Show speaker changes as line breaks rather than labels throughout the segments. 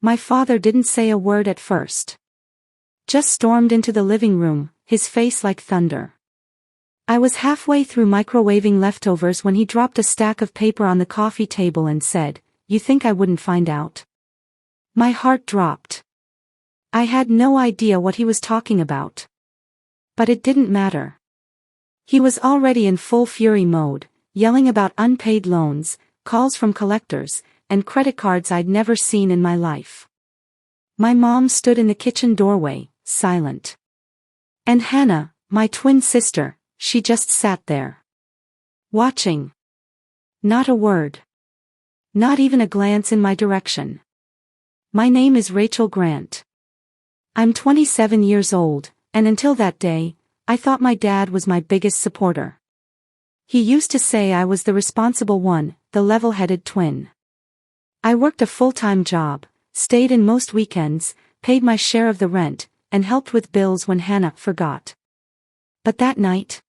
My father didn't say a word at first. Just stormed into the living room, his face like thunder. I was halfway through microwaving leftovers when he dropped a stack of paper on the coffee table and said, "You think I wouldn't find out?" My heart dropped. I had no idea what he was talking about. But it didn't matter. He was already in full fury mode, yelling about unpaid loans, calls from collectors, and credit cards I'd never seen in my life. My mom stood in the kitchen doorway, silent. And Hannah, my twin sister, she just sat there. Watching. Not a word. Not even a glance in my direction. My name is Rachel Grant. I'm 27 years old, and until that day, I thought my dad was my biggest supporter. He used to say I was the responsible one, the level-headed twin. I worked a full-time job, stayed in most weekends, paid my share of the rent, and helped with bills when Hannah forgot. But that night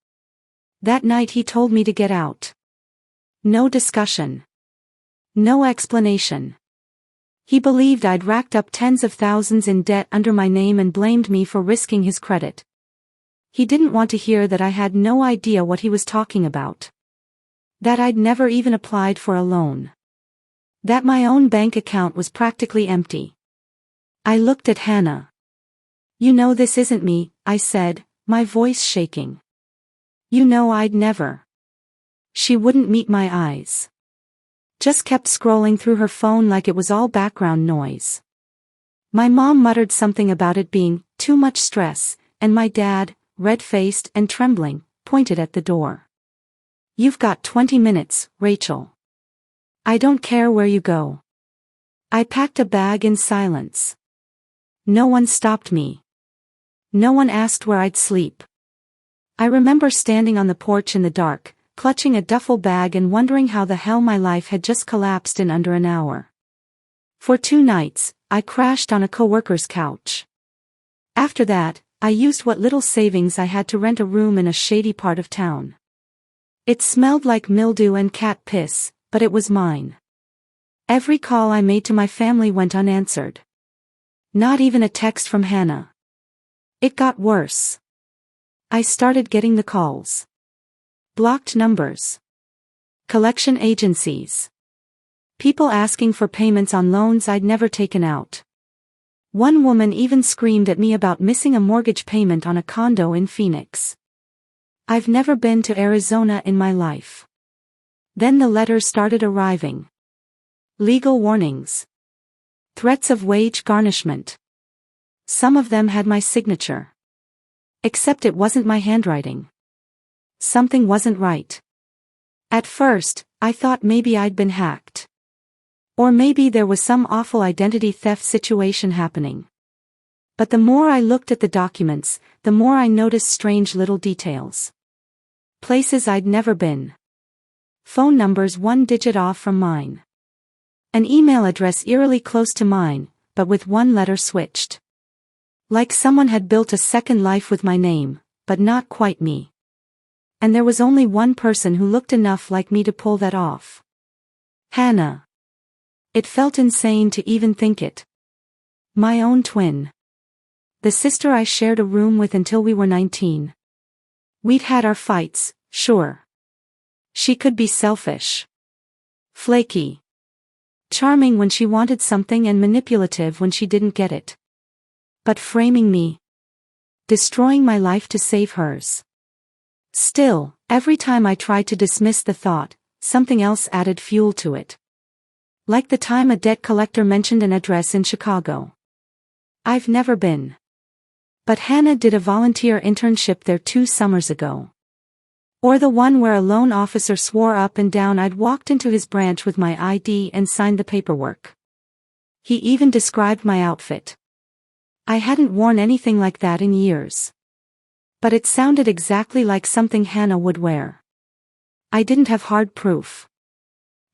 he told me to get out. No discussion. No explanation. He believed I'd racked up tens of thousands in debt under my name and blamed me for risking his credit. He didn't want to hear that I had no idea what he was talking about. That I'd never even applied for a loan. That my own bank account was practically empty. I looked at Hannah. "You know this isn't me," I said, my voice shaking. "You know I'd never." She wouldn't meet my eyes. Just kept scrolling through her phone like it was all background noise. My mom muttered something about it being too much stress, and my dad, red-faced and trembling, pointed at the door. "You've got 20 minutes, Rachel. I don't care where you go." I packed a bag in silence. No one stopped me. No one asked where I'd sleep. I remember standing on the porch in the dark, clutching a duffel bag and wondering how the hell my life had just collapsed in under an hour. For 2 nights, I crashed on a coworker's couch. After that, I used what little savings I had to rent a room in a shady part of town. It smelled like mildew and cat piss, but it was mine. Every call I made to my family went unanswered. Not even a text from Hannah. It got worse. I started getting the calls. Blocked numbers. Collection agencies. People asking for payments on loans I'd never taken out. One woman even screamed at me about missing a mortgage payment on a condo in Phoenix. I've never been to Arizona in my life. Then the letters started arriving. Legal warnings. Threats of wage garnishment. Some of them had my signature. Except it wasn't my handwriting. Something wasn't right. At first, I thought maybe I'd been hacked. Or maybe there was some awful identity theft situation happening. But the more I looked at the documents, the more I noticed strange little details. Places I'd never been. Phone numbers 1 digit off from mine. An email address eerily close to mine, but with 1 letter switched. Like someone had built a second life with my name, but not quite me. And there was only one person who looked enough like me to pull that off. Hannah. It felt insane to even think it. My own twin. The sister I shared a room with until we were 19. We'd had our fights, sure. She could be selfish. Flaky. Charming when she wanted something and manipulative when she didn't get it. But framing me. Destroying my life to save hers. Still, every time I tried to dismiss the thought, something else added fuel to it. Like the time a debt collector mentioned an address in Chicago. I've never been. But Hannah did a volunteer internship there 2 summers ago. Or the one where a loan officer swore up and down I'd walked into his branch with my ID and signed the paperwork. He even described my outfit. I hadn't worn anything like that in years. But it sounded exactly like something Hannah would wear. I didn't have hard proof.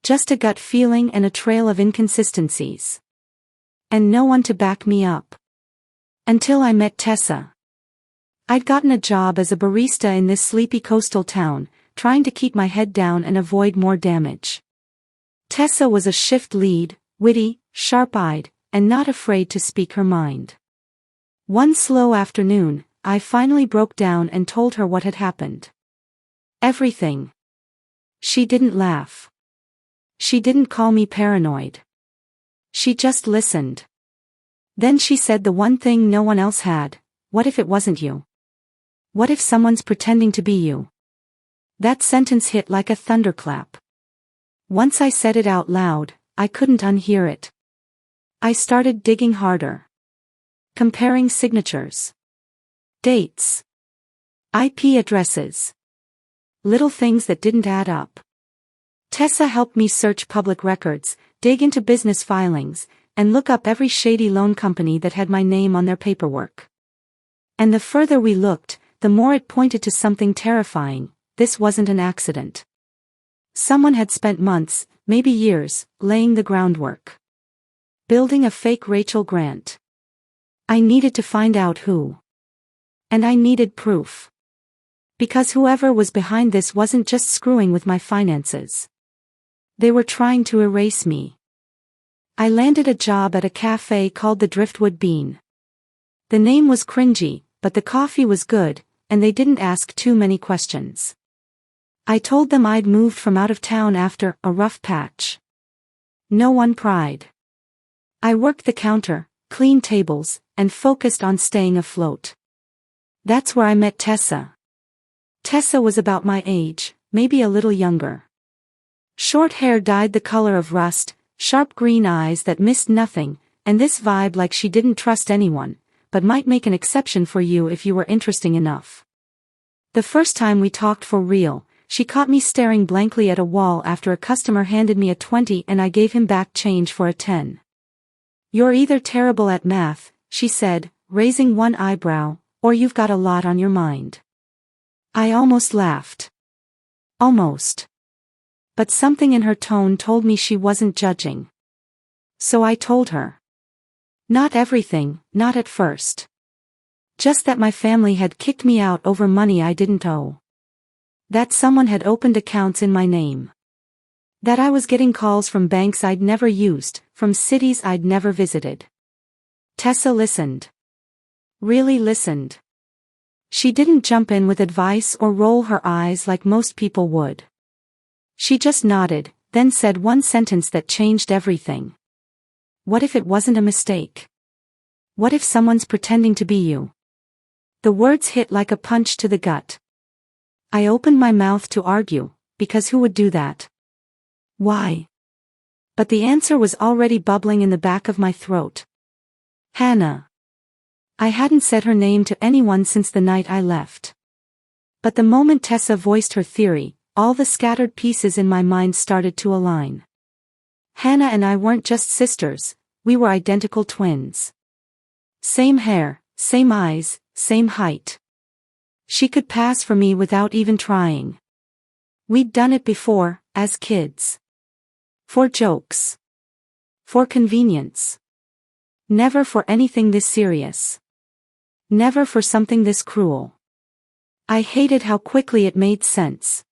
Just a gut feeling and a trail of inconsistencies. And no one to back me up. Until I met Tessa. I'd gotten a job as a barista in this sleepy coastal town, trying to keep my head down and avoid more damage. Tessa was a shift lead, witty, sharp-eyed, and not afraid to speak her mind. One slow afternoon, I finally broke down and told her what had happened. Everything. She didn't laugh. She didn't call me paranoid. She just listened. Then she said the one thing no one else had: what if it wasn't you? What if someone's pretending to be you? That sentence hit like a thunderclap. Once I said it out loud, I couldn't unhear it. I started digging harder. Comparing signatures. Dates. IP addresses. Little things that didn't add up. Tessa helped me search public records, dig into business filings, and look up every shady loan company that had my name on their paperwork. And the further we looked, the more it pointed to something terrifying. This wasn't an accident. Someone had spent months, maybe years, laying the groundwork. Building a fake Rachel Grant. I needed to find out who. And I needed proof. Because whoever was behind this wasn't just screwing with my finances. They were trying to erase me. I landed a job at a cafe called the Driftwood Bean. The name was cringy, but the coffee was good, and they didn't ask too many questions. I told them I'd moved from out of town after a rough patch. No one pried. I worked the counter, cleaned tables, and focused on staying afloat. That's where I met Tessa. Tessa was about my age, maybe a little younger. Short hair dyed the color of rust, sharp green eyes that missed nothing, and this vibe like she didn't trust anyone, but might make an exception for you if you were interesting enough. The first time we talked for real, she caught me staring blankly at a wall after a customer handed me a 20 and I gave him back change for a 10. "You're either terrible at math," she said, raising one eyebrow, "or you've got a lot on your mind." I almost laughed. Almost. But something in her tone told me she wasn't judging. So I told her. Not everything, not at first. Just that my family had kicked me out over money I didn't owe. That someone had opened accounts in my name. That I was getting calls from banks I'd never used, from cities I'd never visited. Tessa listened. Really listened. She didn't jump in with advice or roll her eyes like most people would. She just nodded, then said one sentence that changed everything. "What if it wasn't a mistake? What if someone's pretending to be you?" The words hit like a punch to the gut. I opened my mouth to argue, because who would do that? Why? But the answer was already bubbling in the back of my throat. Hannah. I hadn't said her name to anyone since the night I left. But the moment Tessa voiced her theory, all the scattered pieces in my mind started to align. Hannah and I weren't just sisters, we were identical twins. Same hair, same eyes, same height. She could pass for me without even trying. We'd done it before, as kids. For jokes. For convenience. Never for anything this serious. Never for something this cruel. I hated how quickly it made sense.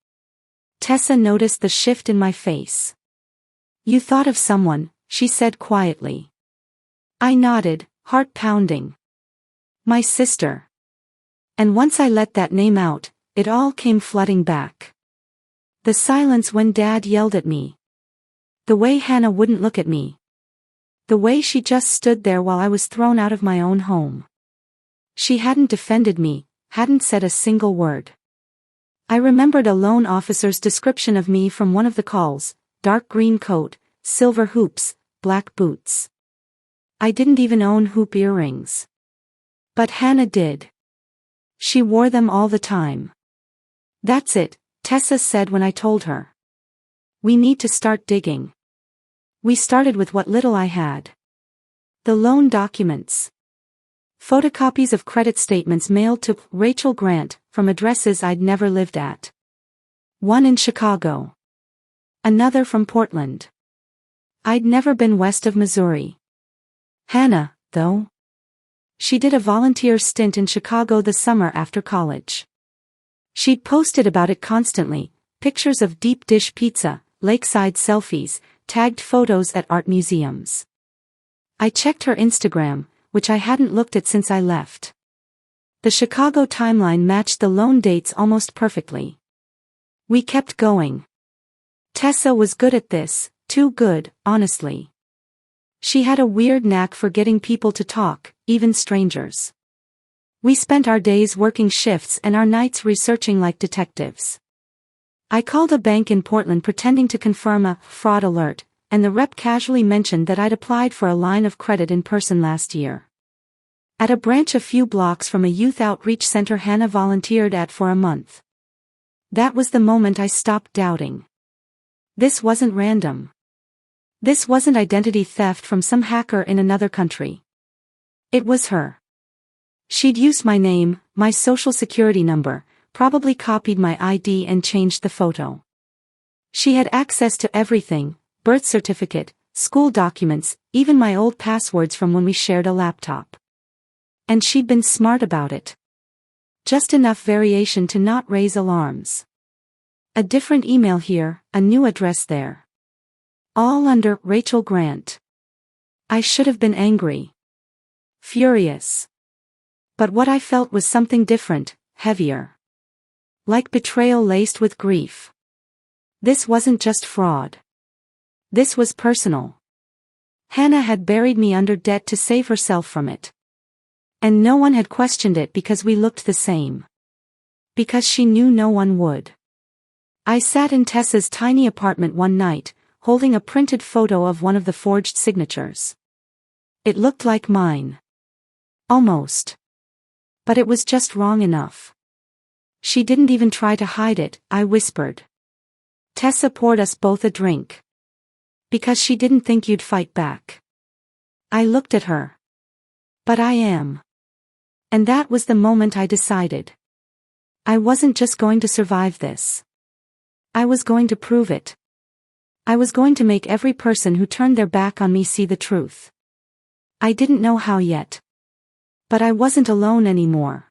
Tessa noticed the shift in my face. "You thought of someone," she said quietly. I nodded, heart pounding. "My sister." And once I let that name out, it all came flooding back. The silence when Dad yelled at me. The way Hannah wouldn't look at me. The way she just stood there while I was thrown out of my own home. She hadn't defended me, hadn't said a single word. I remembered a loan officer's description of me from one of the calls: dark green coat, silver hoops, black boots. I didn't even own hoop earrings. But Hannah did. She wore them all the time. "That's it," Tessa said when I told her. "We need to start digging." We started with what little I had. The loan documents. Photocopies of credit statements mailed to Rachel Grant from addresses I'd never lived at. One in Chicago. Another from Portland. I'd never been west of Missouri. Hannah, though. She did a volunteer stint in Chicago the summer after college. She'd posted about it constantly, pictures of deep dish pizza, lakeside selfies, tagged photos at art museums. I checked her Instagram, which I hadn't looked at since I left. The Chicago timeline matched the loan dates almost perfectly. We kept going. Tessa was good at this, too good, honestly. She had a weird knack for getting people to talk, even strangers. We spent our days working shifts and our nights researching like detectives. I called a bank in Portland pretending to confirm a fraud alert, and the rep casually mentioned that I'd applied for a line of credit in person last year. At a branch a few blocks from a youth outreach center Hannah volunteered at for a month. That was the moment I stopped doubting. This wasn't random. This wasn't identity theft from some hacker in another country. It was her. She'd used my name, my social security number, probably copied my ID and changed the photo. She had access to everything, birth certificate, school documents, even my old passwords from when we shared a laptop. And she'd been smart about it. Just enough variation to not raise alarms. A different email here, a new address there. All under Rachel Grant. I should have been angry. Furious. But what I felt was something different, heavier. Like betrayal laced with grief. This wasn't just fraud. This was personal. Hannah had buried me under debt to save herself from it. And no one had questioned it because we looked the same. Because she knew no one would. I sat in Tessa's tiny apartment one night, holding a printed photo of one of the forged signatures. It looked like mine. Almost. But it was just wrong enough. She didn't even try to hide it, I whispered. Tessa poured us both a drink. Because she didn't think you'd fight back. I looked at her. But I am. And that was the moment I decided. I wasn't just going to survive this. I was going to prove it. I was going to make every person who turned their back on me see the truth. I didn't know how yet. But I wasn't alone anymore.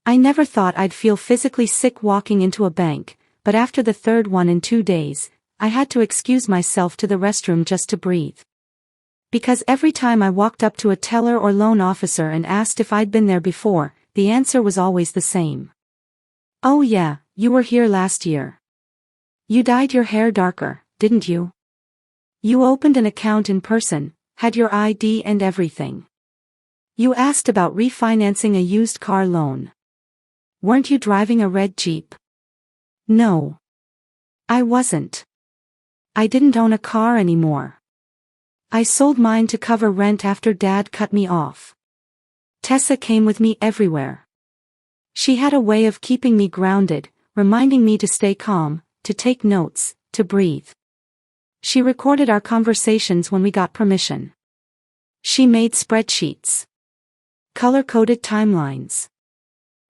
I never thought I'd feel physically sick walking into a bank, but after the third one in 2 days, I had to excuse myself to the restroom just to breathe. Because every time I walked up to a teller or loan officer and asked if I'd been there before, the answer was always the same. Oh yeah, you were here last year. You dyed your hair darker, didn't you? You opened an account in person, had your ID and everything. You asked about refinancing a used car loan. Weren't you driving a red Jeep? No. I wasn't. I didn't own a car anymore. I sold mine to cover rent after Dad cut me off. Tessa came with me everywhere. She had a way of keeping me grounded, reminding me to stay calm, to take notes, to breathe. She recorded our conversations when we got permission. She made spreadsheets. Color-coded timelines.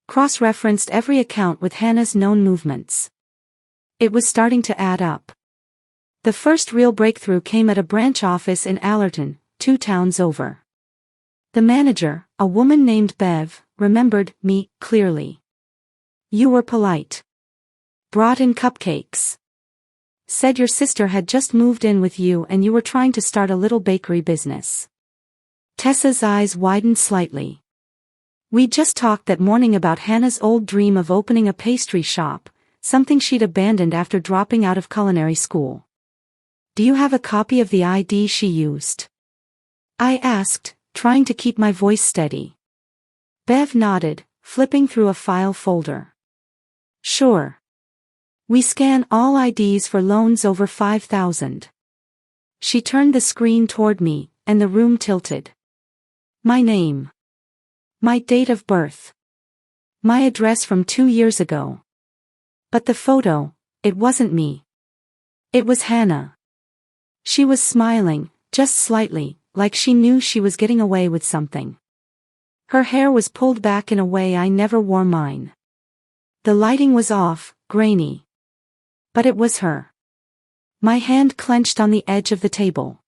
Cross-referenced every account with Hannah's known movements. It was starting to add up. The first real breakthrough came at a branch office in Allerton, 2 towns over. The manager, a woman named Bev, remembered me clearly. You were polite. Brought in cupcakes. Said your sister had just moved in with you and you were trying to start a little bakery business. Tessa's eyes widened slightly. We'd just talked that morning about Hannah's old dream of opening a pastry shop, something she'd abandoned after dropping out of culinary school. Do you have a copy of the ID she used? I asked, trying to keep my voice steady. Bev nodded, flipping through a file folder. Sure. We scan all IDs for loans over $5,000. She turned the screen toward me, and the room tilted. My name. My date of birth. My address from 2 years ago. But the photo, it wasn't me. It was Hannah. She was smiling, just slightly, like she knew she was getting away with something. Her hair was pulled back in a way I never wore mine. The lighting was off, grainy. But it was her. My hand clenched on the edge of the table.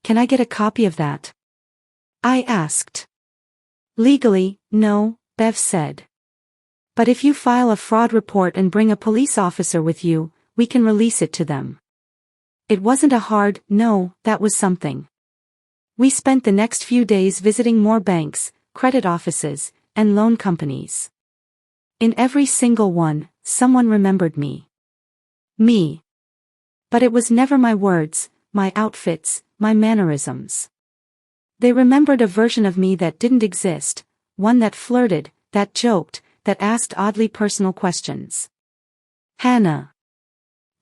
Can I get a copy of that? I asked. Legally, no, Bev said. But if you file a fraud report and bring a police officer with you, we can release it to them. It wasn't a hard no, that was something. We spent the next few days visiting more banks, credit offices, and loan companies. In every single one, someone remembered me. Me. But it was never my words, my outfits, my mannerisms. They remembered a version of me that didn't exist, one that flirted, that joked, that asked oddly personal questions. Hannah.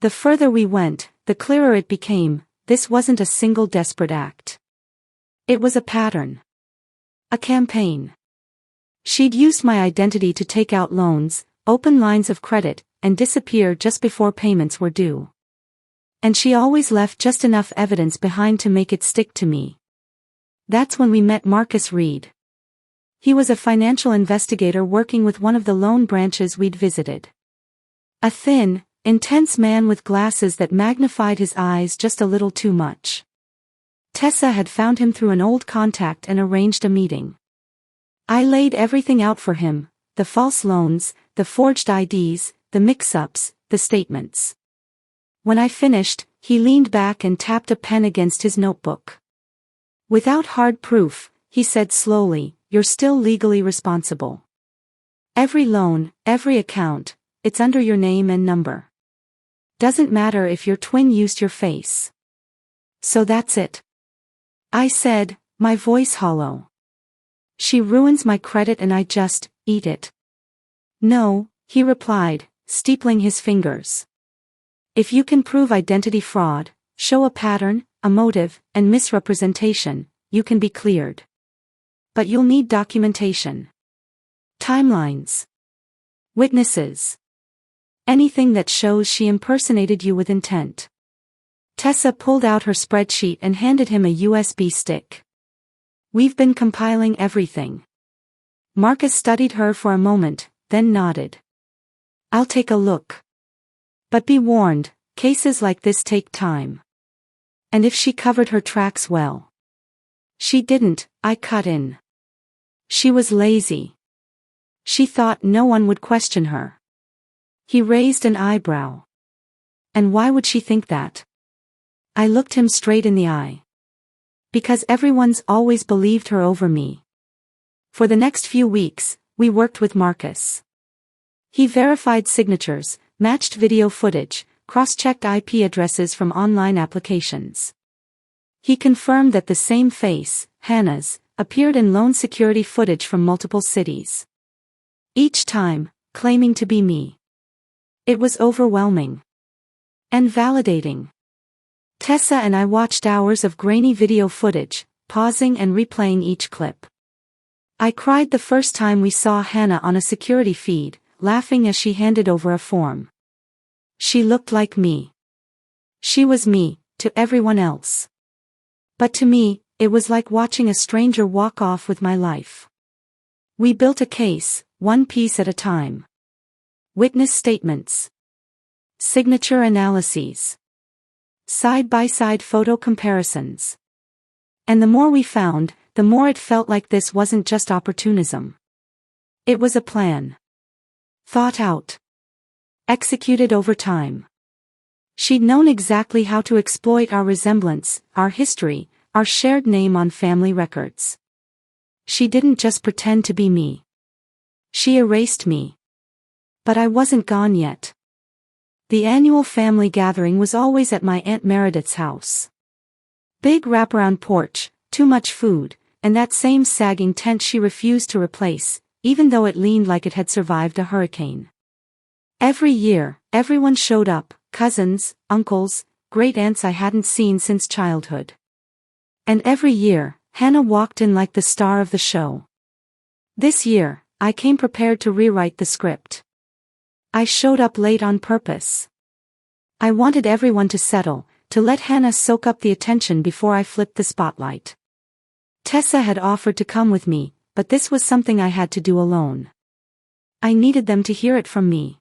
The further we went, the clearer it became, this wasn't a single desperate act. It was a pattern. A campaign. She'd used my identity to take out loans, open lines of credit, and disappear just before payments were due. And she always left just enough evidence behind to make it stick to me. That's when we met Marcus Reed. He was a financial investigator working with one of the loan branches we'd visited. A thin, intense man with glasses that magnified his eyes just a little too much. Tessa had found him through an old contact and arranged a meeting. I laid everything out for him, the false loans, the forged IDs, the mix-ups, the statements. When I finished, he leaned back and tapped a pen against his notebook. Without hard proof, he said slowly, "You're still legally responsible. Every loan, every account, it's under your name and number. Doesn't matter if your twin used your face. So that's it." I said, my voice hollow. "She ruins my credit and I just eat it." "No," he replied, steepling his fingers. "If you can prove identity fraud, show a pattern, a motive, and misrepresentation, you can be cleared. But you'll need documentation. Timelines. Witnesses. Anything that shows she impersonated you with intent." Tessa pulled out her spreadsheet and handed him a USB stick. "We've been compiling everything." Marcus studied her for a moment, then nodded. "I'll take a look. But be warned, cases like this take time. And if she covered her tracks well." "She didn't," I cut in. "She was lazy. She thought no one would question her." He raised an eyebrow. "And why would she think that?" I looked him straight in the eye. "Because everyone's always believed her over me." For the next few weeks, we worked with Marcus. He verified signatures, matched video footage, cross-checked IP addresses from online applications. He confirmed that the same face, Hannah's, appeared in loan security footage from multiple cities. Each time, claiming to be me. It was overwhelming. And validating. Tessa and I watched hours of grainy video footage, pausing and replaying each clip. I cried the first time we saw Hannah on a security feed, laughing as she handed over a form. She looked like me. She was me, to everyone else. But to me, it was like watching a stranger walk off with my life. We built a case, one piece at a time. Witness statements. Signature analyses. Side-by-side photo comparisons. And the more we found, the more it felt like this wasn't just opportunism. It was a plan. Thought out. Executed over time. She'd known exactly how to exploit our resemblance, our history, our shared name on family records. She didn't just pretend to be me. She erased me. But I wasn't gone yet. The annual family gathering was always at my Aunt Meredith's house. Big wraparound porch, too much food, and that same sagging tent she refused to replace, even though it leaned like it had survived a hurricane. Every year, everyone showed up, cousins, uncles, great-aunts I hadn't seen since childhood. And every year, Hannah walked in like the star of the show. This year, I came prepared to rewrite the script. I showed up late on purpose. I wanted everyone to settle, to let Hannah soak up the attention before I flipped the spotlight. Tessa had offered to come with me, but this was something I had to do alone. I needed them to hear it from me.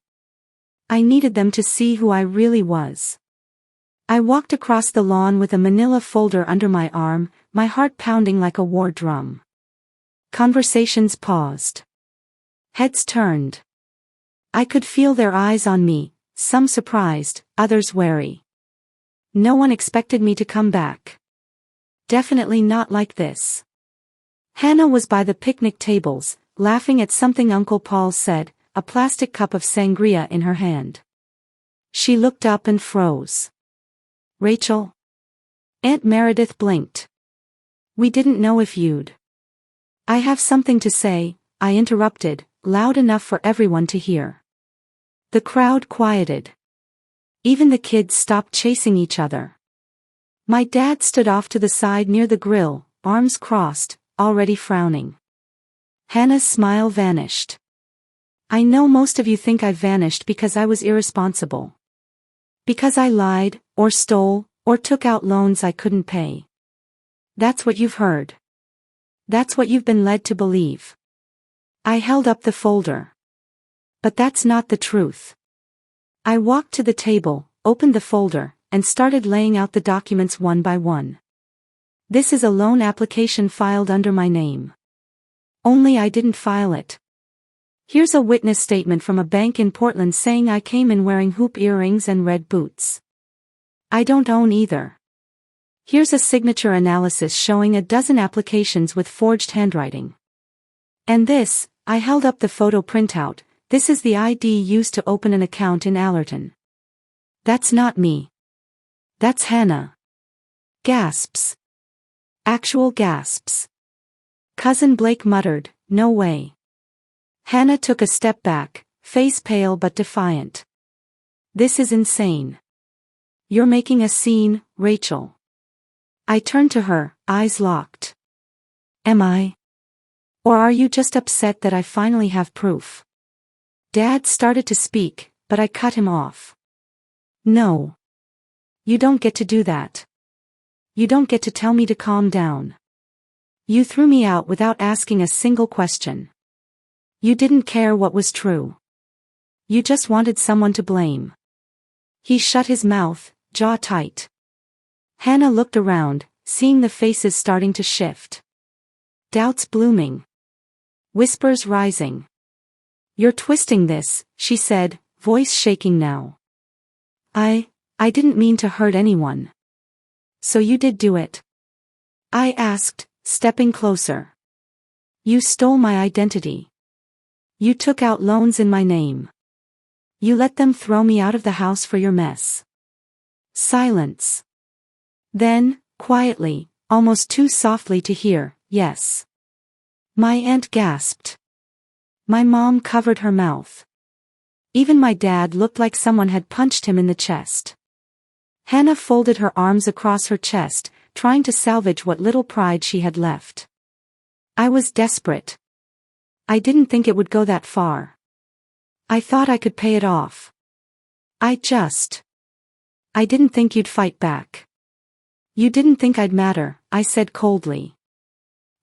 I needed them to see who I really was. I walked across the lawn with a manila folder under my arm, my heart pounding like a war drum. Conversations paused. Heads turned. I could feel their eyes on me, some surprised, others wary. No one expected me to come back. Definitely not like this. Hannah was by the picnic tables, laughing at something Uncle Paul said, a plastic cup of sangria in her hand. She looked up and froze. Rachel? Aunt Meredith blinked. We didn't know if you'd. I have something to say, I interrupted, loud enough for everyone to hear. The crowd quieted. Even the kids stopped chasing each other. My dad stood off to the side near the grill, arms crossed, already frowning. Hannah's smile vanished. I know most of you think I vanished because I was irresponsible. Because I lied, or stole, or took out loans I couldn't pay. That's what you've heard. That's what you've been led to believe. I held up the folder. But that's not the truth. I walked to the table, opened the folder, and started laying out the documents one by one. This is a loan application filed under my name. Only I didn't file it. Here's a witness statement from a bank in Portland saying I came in wearing hoop earrings and red boots. I don't own either. Here's a signature analysis showing a dozen applications with forged handwriting. And this, I held up the photo printout, this is the ID used to open an account in Allerton. That's not me. That's Hannah. Gasps. Actual gasps. Cousin Blake muttered, no way. Hannah took a step back, face pale but defiant. This is insane. You're making a scene, Rachel. I turned to her, eyes locked. Am I? Or are you just upset that I finally have proof? Dad started to speak, but I cut him off. No. You don't get to do that. You don't get to tell me to calm down. You threw me out without asking a single question. You didn't care what was true. You just wanted someone to blame. He shut his mouth, jaw tight. Hannah looked around, seeing the faces starting to shift. Doubts blooming. Whispers rising. You're twisting this, she said, voice shaking now. I didn't mean to hurt anyone. So you did do it? I asked, stepping closer. You stole my identity. You took out loans in my name. You let them throw me out of the house for your mess. Silence. Then, quietly, almost too softly to hear, yes. My aunt gasped. My mom covered her mouth. Even my dad looked like someone had punched him in the chest. Hannah folded her arms across her chest, trying to salvage what little pride she had left. I was desperate. I didn't think it would go that far. I thought I could pay it off. I didn't think you'd fight back. You didn't think I'd matter, I said coldly.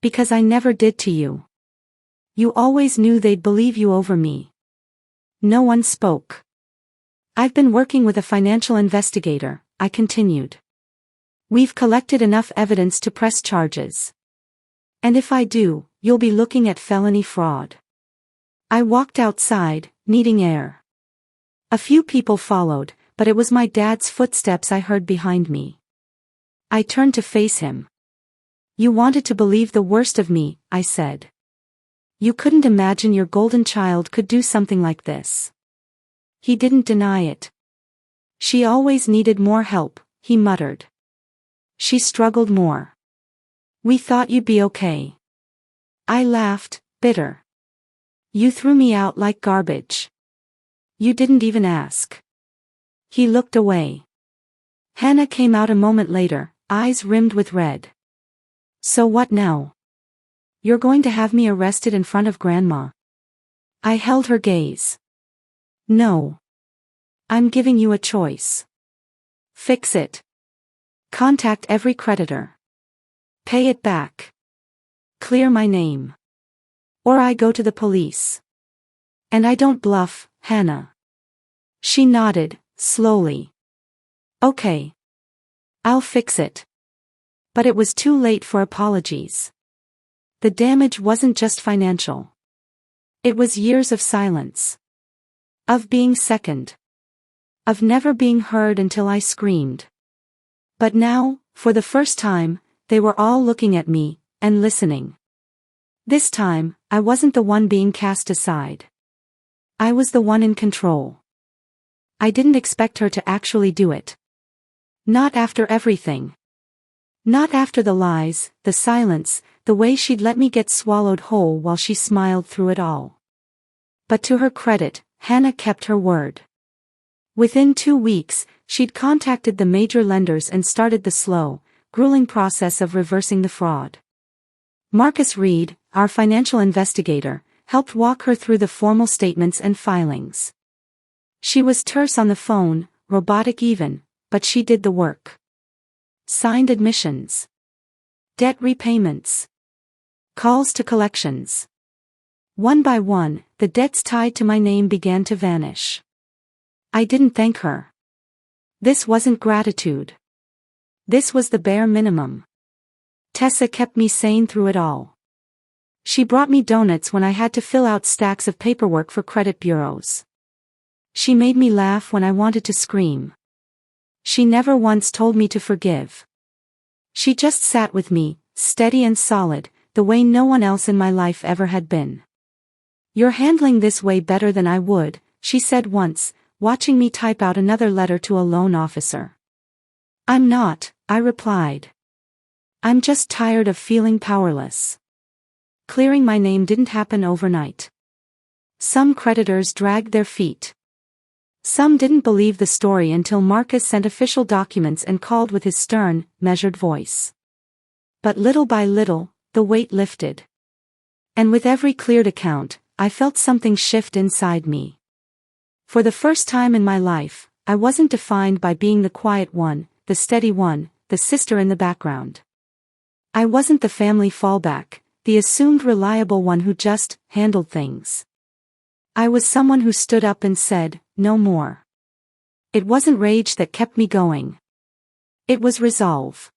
Because I never did to you. You always knew they'd believe you over me. No one spoke. I've been working with a financial investigator, I continued. We've collected enough evidence to press charges. And if I do, you'll be looking at felony fraud. I walked outside, needing air. A few people followed, but it was my dad's footsteps I heard behind me. I turned to face him. You wanted to believe the worst of me, I said. You couldn't imagine your golden child could do something like this. He didn't deny it. She always needed more help, he muttered. She struggled more. We thought you'd be okay. I laughed, bitter. You threw me out like garbage. You didn't even ask. He looked away. Hannah came out a moment later, eyes rimmed with red. So what now? You're going to have me arrested in front of Grandma? I held her gaze. No. I'm giving you a choice. Fix it. Contact every creditor. Pay it back. Clear my name. Or I go to the police. And I don't bluff, Hannah. She nodded, slowly. Okay. I'll fix it. But it was too late for apologies. The damage wasn't just financial. It was years of silence. Of being second. Of never being heard until I screamed. But now, for the first time, they were all looking at me, and listening. This time, I wasn't the one being cast aside. I was the one in control. I didn't expect her to actually do it. Not after everything. Not after the lies, the silence, the way she'd let me get swallowed whole while she smiled through it all. But to her credit, Hannah kept her word. Within 2 weeks, she'd contacted the major lenders and started the slow, grueling process of reversing the fraud. Marcus Reed, our financial investigator, helped walk her through the formal statements and filings. She was terse on the phone, robotic even, but she did the work. Signed admissions. Debt repayments. Calls to collections. One by one, the debts tied to my name began to vanish. I didn't thank her. This wasn't gratitude. This was the bare minimum. Tessa kept me sane through it all. She brought me donuts when I had to fill out stacks of paperwork for credit bureaus. She made me laugh when I wanted to scream. She never once told me to forgive. She just sat with me, steady and solid, the way no one else in my life ever had been. "You're handling this way better than I would," she said once, watching me type out another letter to a loan officer. "I'm not," I replied. "I'm just tired of feeling powerless." Clearing my name didn't happen overnight. Some creditors dragged their feet. Some didn't believe the story until Marcus sent official documents and called with his stern, measured voice. But little by little, the weight lifted. And with every cleared account, I felt something shift inside me. For the first time in my life, I wasn't defined by being the quiet one, the steady one, the sister in the background. I wasn't the family fallback, the assumed reliable one who just handled things. I was someone who stood up and said, "No more." It wasn't rage that kept me going. It was resolve.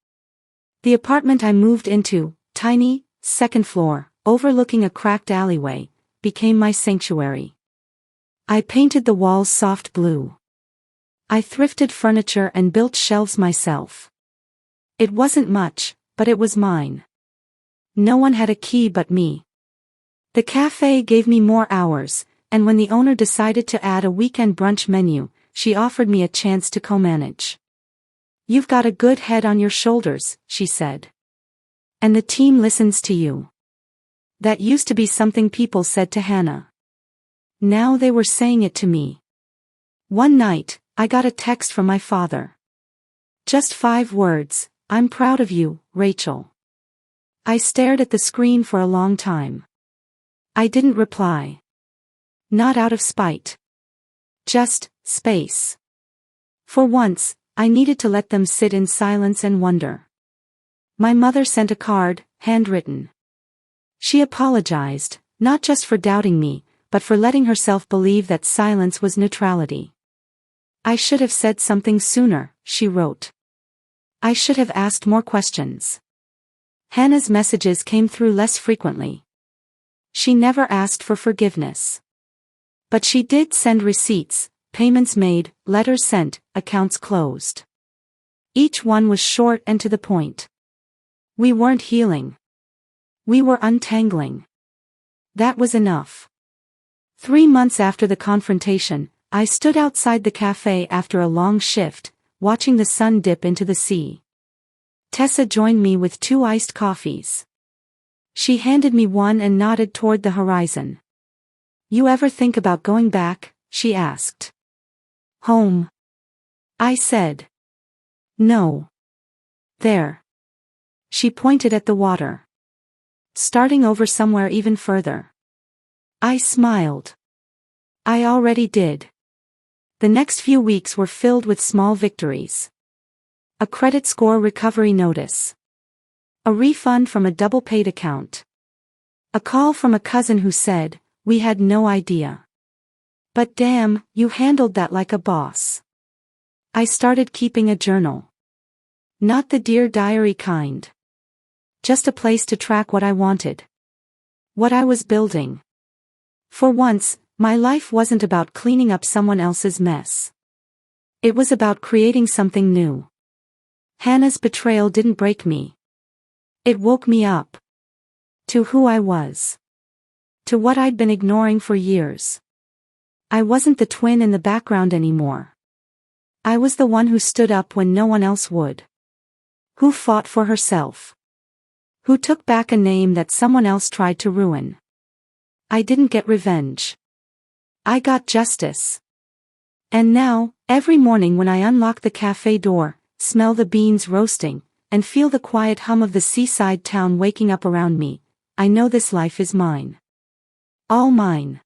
The apartment I moved into, tiny, second floor, overlooking a cracked alleyway, became my sanctuary. I painted the walls soft blue. I thrifted furniture and built shelves myself. It wasn't much, but it was mine. No one had a key but me. The cafe gave me more hours, and when the owner decided to add a weekend brunch menu, she offered me a chance to co-manage. "You've got a good head on your shoulders," she said. "And the team listens to you." That used to be something people said to Hannah. Now they were saying it to me. One night, I got a text from my father. Just 5 words, "I'm proud of you, Rachel." I stared at the screen for a long time. I didn't reply. Not out of spite. Just space. For once, I needed to let them sit in silence and wonder. My mother sent a card, handwritten. She apologized, not just for doubting me, but for letting herself believe that silence was neutrality. "I should have said something sooner," she wrote. "I should have asked more questions." Hannah's messages came through less frequently. She never asked for forgiveness. But she did send receipts, payments made, letters sent, accounts closed. Each one was short and to the point. We weren't healing. We were untangling. That was enough. 3 months after the confrontation, I stood outside the cafe after a long shift, watching the sun dip into the sea. Tessa joined me with 2 iced coffees. She handed me one and nodded toward the horizon. "You ever think about going back?" she asked. "Home?" I said. "No. There." She pointed at the water. "Starting over somewhere even further." I smiled. I already did. The next few weeks were filled with small victories. A credit score recovery notice. A refund from a double-paid account. A call from a cousin who said, "We had no idea. But damn, you handled that like a boss." I started keeping a journal. Not the Dear Diary kind. Just a place to track what I wanted. What I was building. For once, my life wasn't about cleaning up someone else's mess. It was about creating something new. Hannah's betrayal didn't break me. It woke me up. To who I was. To what I'd been ignoring for years. I wasn't the twin in the background anymore. I was the one who stood up when no one else would. Who fought for herself. Who took back a name that someone else tried to ruin. I didn't get revenge. I got justice. And now, every morning when I unlock the cafe door, smell the beans roasting, and feel the quiet hum of the seaside town waking up around me, I know this life is mine. All mine.